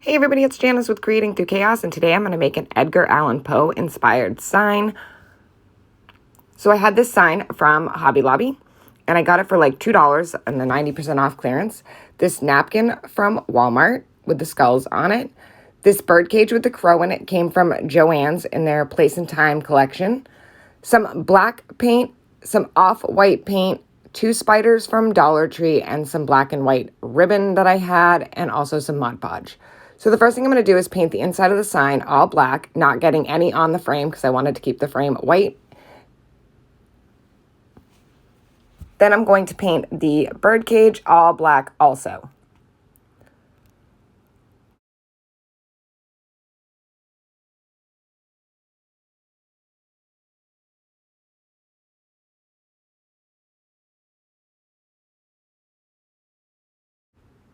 Hey everybody, it's Janice with Creating Through Chaos, and today I'm going to make an Edgar Allan Poe inspired sign. So I had this sign from Hobby Lobby, and I got it for like $2 on the 90% off clearance. This napkin from Walmart with the skulls on it. This birdcage with the crow in it came from Joann's in their Place and Time collection. Some black paint, some off-white paint, 2 spiders from Dollar Tree, and some black and white ribbon that I had, and also some Mod Podge. So the first thing I'm going to do is paint the inside of the sign all black, not getting any on the frame because I wanted to keep the frame white. Then I'm going to paint the birdcage all black also.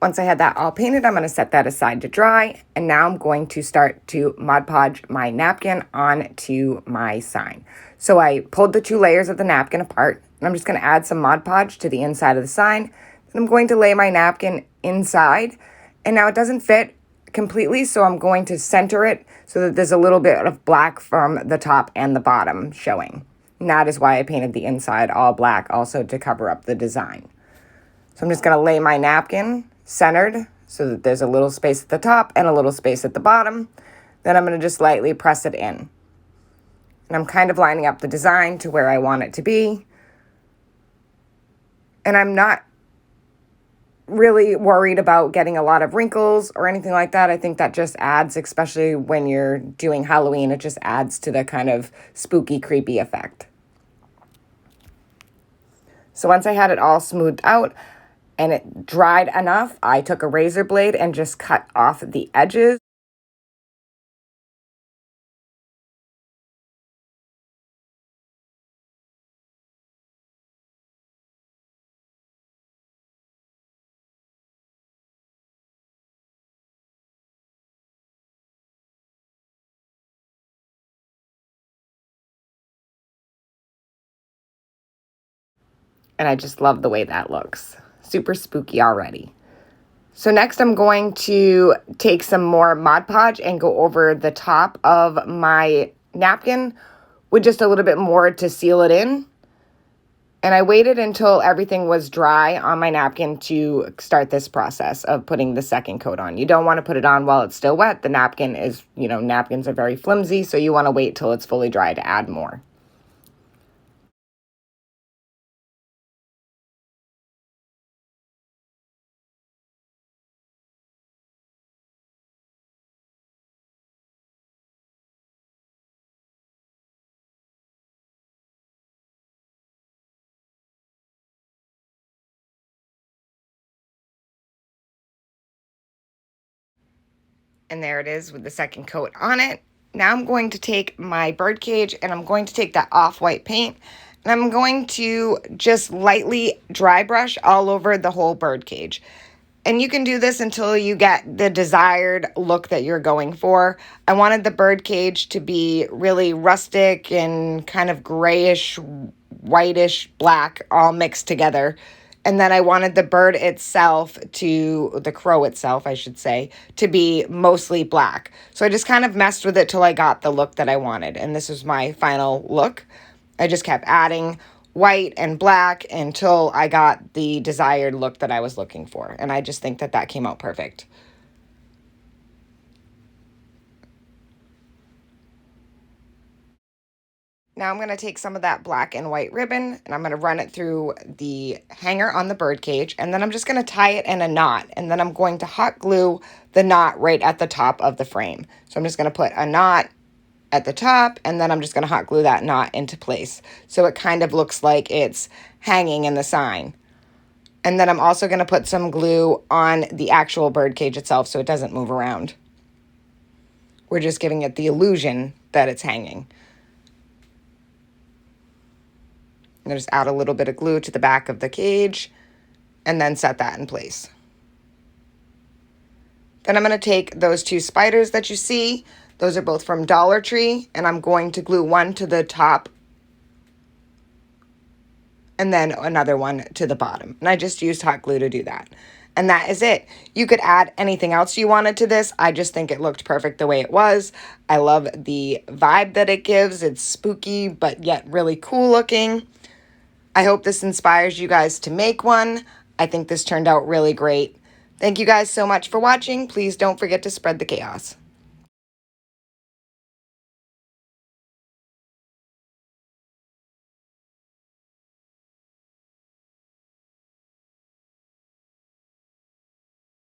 Once I had that all painted, I'm going to set that aside to dry. And now I'm going to start to Mod Podge my napkin onto my sign. So I pulled the 2 layers of the napkin apart, and I'm just going to add some Mod Podge to the inside of the sign. Then I'm going to lay my napkin inside. And now it doesn't fit completely, so I'm going to center it so that there's a little bit of black from the top and the bottom showing. And that is why I painted the inside all black, also to cover up the design. So I'm just going to lay my napkin centered so that there's a little space at the top and a little space at the bottom. Then I'm going to just lightly press it in. And I'm kind of lining up the design to where I want it to be. And I'm not really worried about getting a lot of wrinkles or anything like that. I think that just adds, especially when you're doing Halloween, it just adds to the kind of spooky, creepy effect. So once I had it all smoothed out, and it dried enough, I took a razor blade and just cut off the edges. And I just love the way that looks. Super spooky already. So next I'm going to take some more Mod Podge and go over the top of my napkin with just a little bit more to seal it in. And I waited until everything was dry on my napkin to start this process of putting the second coat on. You don't want to put it on while it's still wet. The napkin is, napkins are very flimsy, so you want to wait till it's fully dry to add more. And there it is with the second coat on it. Now I'm going to take my birdcage and I'm going to take that off-white paint and I'm going to just lightly dry brush all over the whole birdcage. And you can do this until you get the desired look that you're going for. I wanted the birdcage to be really rustic and kind of grayish, whitish, black, all mixed together. And then I wanted the bird itself the crow itself, I should say, to be mostly black. So I just kind of messed with it till I got the look that I wanted. And this is my final look. I just kept adding white and black until I got the desired look that I was looking for. And I just think that that came out perfect. Now I'm going to take some of that black and white ribbon and I'm going to run it through the hanger on the birdcage, and then I'm just going to tie it in a knot, and then I'm going to hot glue the knot right at the top of the frame. So I'm just going to put a knot at the top, and then I'm just going to hot glue that knot into place so it kind of looks like it's hanging in the sign. And then I'm also going to put some glue on the actual birdcage itself so it doesn't move around. We're just giving it the illusion that it's hanging. I'm going to just add a little bit of glue to the back of the cage and then set that in place. Then I'm going to take those 2 spiders that you see. Those are both from Dollar Tree, and I'm going to glue one to the top and then another one to the bottom. And I just used hot glue to do that. And that is it. You could add anything else you wanted to this. I just think it looked perfect the way it was. I love the vibe that it gives. It's spooky, but yet really cool looking. I hope this inspires you guys to make one. I think this turned out really great. Thank you guys so much for watching. Please don't forget to spread the chaos.